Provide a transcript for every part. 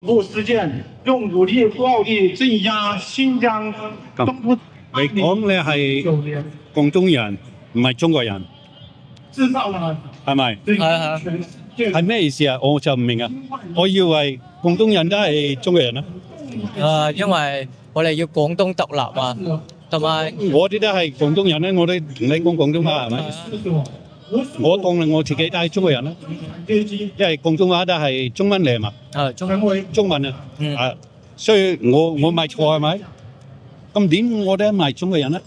部事件用武力暴力镇壓新疆東部。你講你係廣東人，唔係中國人，製造了係咪？係咩意思啊？我就唔明啊！我以為廣東人都係中國人啊。因為我哋要廣東獨立啊，同埋我哋都係廣東人咧，我哋同你講廣東話係咪？我當我自己都係中國人啦，因為廣東話都係中文嚟嘛。中文啊，啊，所以我咪錯係咪？咁點我哋咪中國人咧？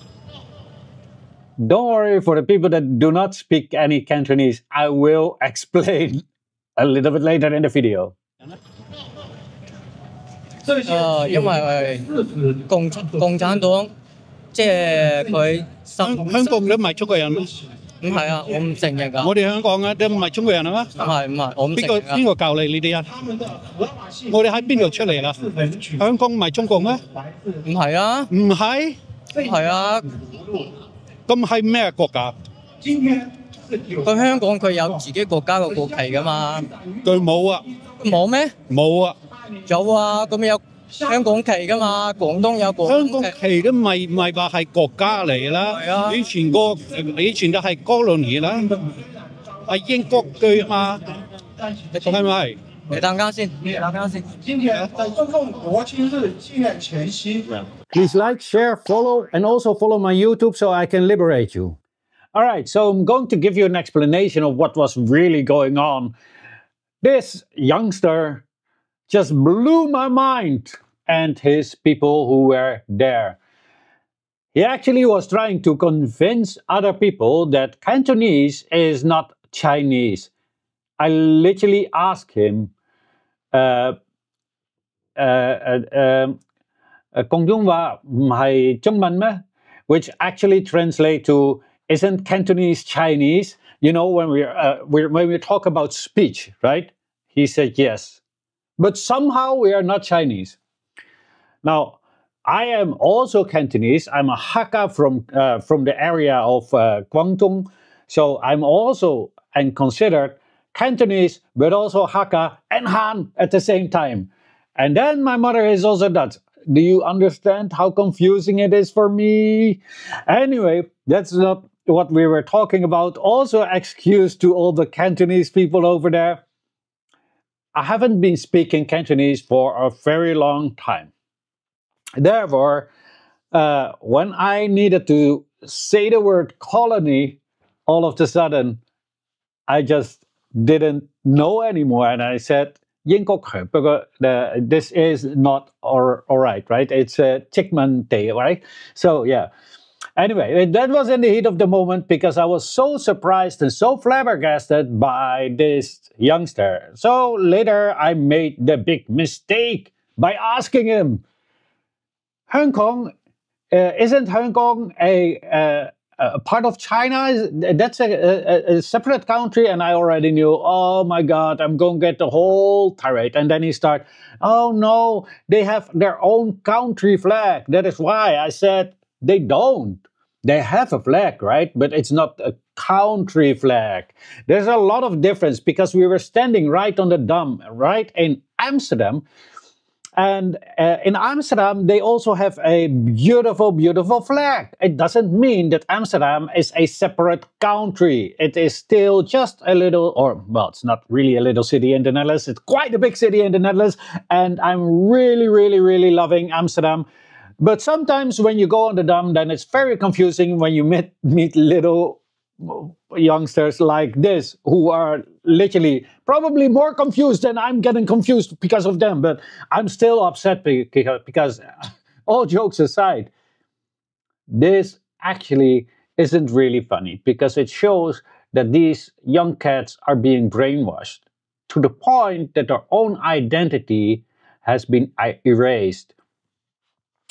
Don't worry, for the people that do not speak any Cantonese, I will explain a little bit later in the video. 因為共產黨即係佢香港都唔係中國人咩？唔係啊，我唔承認㗎。我哋香港啊，都唔係中國人啊嘛？唔係，我唔承認㗎。邊個教你呢啲啊？我哋喺邊度出嚟啊？香港唔係中國咩？唔係啊。唔係？係啊。咁係咩國家？佢香港佢有自己國家嘅國旗㗎嘛？佢冇啊。冇咩？冇啊。有啊，咁有香港旗㗎嘛？廣東有廣東旗。香港旗都唔係話係國家嚟啦。係啊。以前都係 colonial 啦，係英國嘅嘛，係咪？你等間先。今天在中共國慶日紀念前夕。 Please like, share, follow, and also follow my YouTube so I can liberate you. All right, so I'm going to give you an explanation of what was really going on. This youngster just blew my mind and his people who were there. He actually was trying to convince other people that Cantonese is not Chinese. I literally asked him, 廣東話唔係中文咩? Which actually translate to, isn't Cantonese Chinese? You know, when we talk about speech, right? He said yes. But somehow we are not Chinese. Now, I am also Cantonese. I'm a Hakka from the area of Guangdong. So I'm also and considered Cantonese, but also Hakka and Han at the same time. And then my mother is also Dutch. Do you understand how confusing it is for me? Anyway, that's not what we were talking about. Also, excuse to all the Cantonese people over there. I haven't been speaking Cantonese for a very long time. Therefore, when I needed to say the word colony, all of a sudden, I just didn't know anymore. And I said, this is not all right, right? It's a Chikmante, right? So, yeah. Anyway, that was in the heat of the moment because I was so surprised and so flabbergasted by this youngster. So later, I made the big mistake by asking him, Hong Kong, isn't Hong Kong a part of China? That's a separate country. And I already knew, oh my God, I'm going to get the whole tirade. And then he started, oh no, they have their own country flag. That is why I said they don't. They have a flag, right? But it's not a country flag. There's a lot of difference because we were standing right on the Dam, right in Amsterdam. And in Amsterdam, they also have a beautiful, beautiful flag. It doesn't mean that Amsterdam is a separate country. It is still just a little, or well, it's not really a little city in the Netherlands. It's quite a big city in the Netherlands. And I'm really, really, really loving Amsterdam. But sometimes when you go on the Dam, then it's very confusing when you meet little youngsters like this who are literally probably more confused than I'm getting confused because of them. But I'm still upset because all jokes aside, this actually isn't really funny because it shows that these young cats are being brainwashed to the point that their own identity has been erased.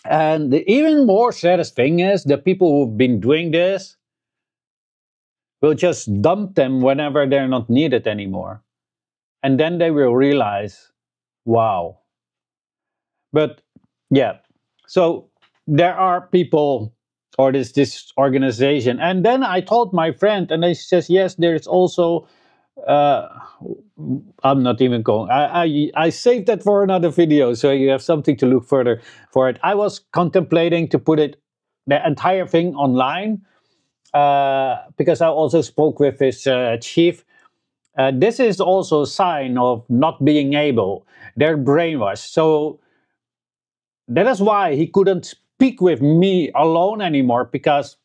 And the even more saddest thing is the people who've been doing this will just dump them whenever they're not needed anymore. And then they will realize, wow. But yeah, so there are people, or this organization. And then I told my friend, and he says, yes, there's also Uh, I'm not even going. I saved that for another video, so you have something to look further for it. I was contemplating to put the entire thing online because I also spoke with his chief. This is also a sign of not being able. They're brainwashed. So that is why he couldn't speak with me alone anymore, because,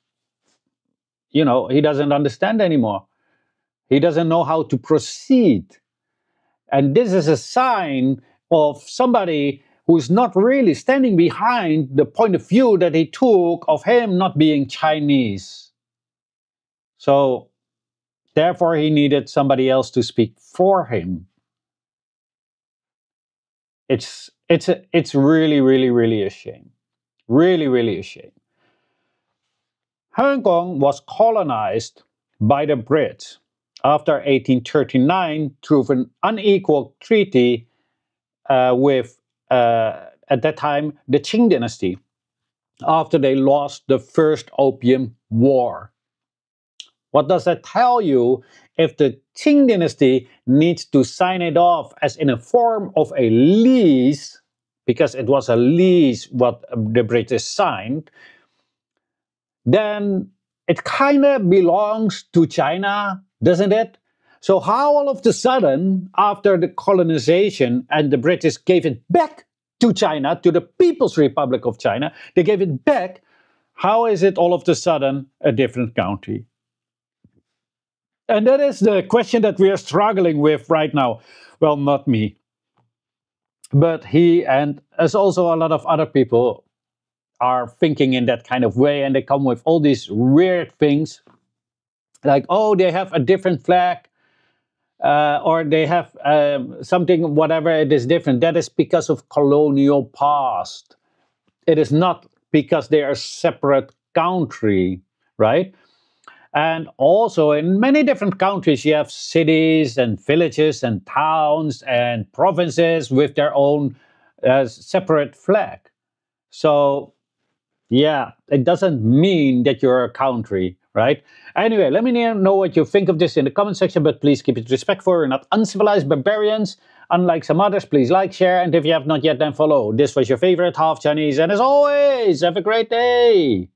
you know, he doesn't understand anymore. He doesn't know how to proceed. And this is a sign of somebody who's not really standing behind the point of view that he took of him not being Chinese. So therefore, he needed somebody else to speak for him. It's really, really, really a shame. Really, really a shame. Hong Kong was colonized by the Brits after 1839 through an unequal treaty with, at that time, the Qing dynasty, after they lost the First Opium War. What does that tell you? If the Qing dynasty needs to sign it off as in a form of a lease, because it was a lease what the British signed, then it kind of belongs to China, doesn't it? So how all of a sudden, after the colonization and the British gave it back to China, to the People's Republic of China, they gave it back, how is it all of a sudden a different country? And that is the question that we are struggling with right now. Well, not me, but he, and as also a lot of other people are thinking in that kind of way, and they come with all these weird things like, oh, they have a different flag, or they have something, whatever, it is different. That is because of colonial past. It is not because they are a separate country, right? And also in many different countries, you have cities and villages and towns and provinces with their own separate flag. So, yeah, it doesn't mean that you're a country, right? Anyway, let me know what you think of this in the comment section, but please keep it respectful. We're not uncivilized barbarians. Unlike some others, please like, share, and if you have not yet, then follow. This was your favorite half Chinese, and as always, have a great day.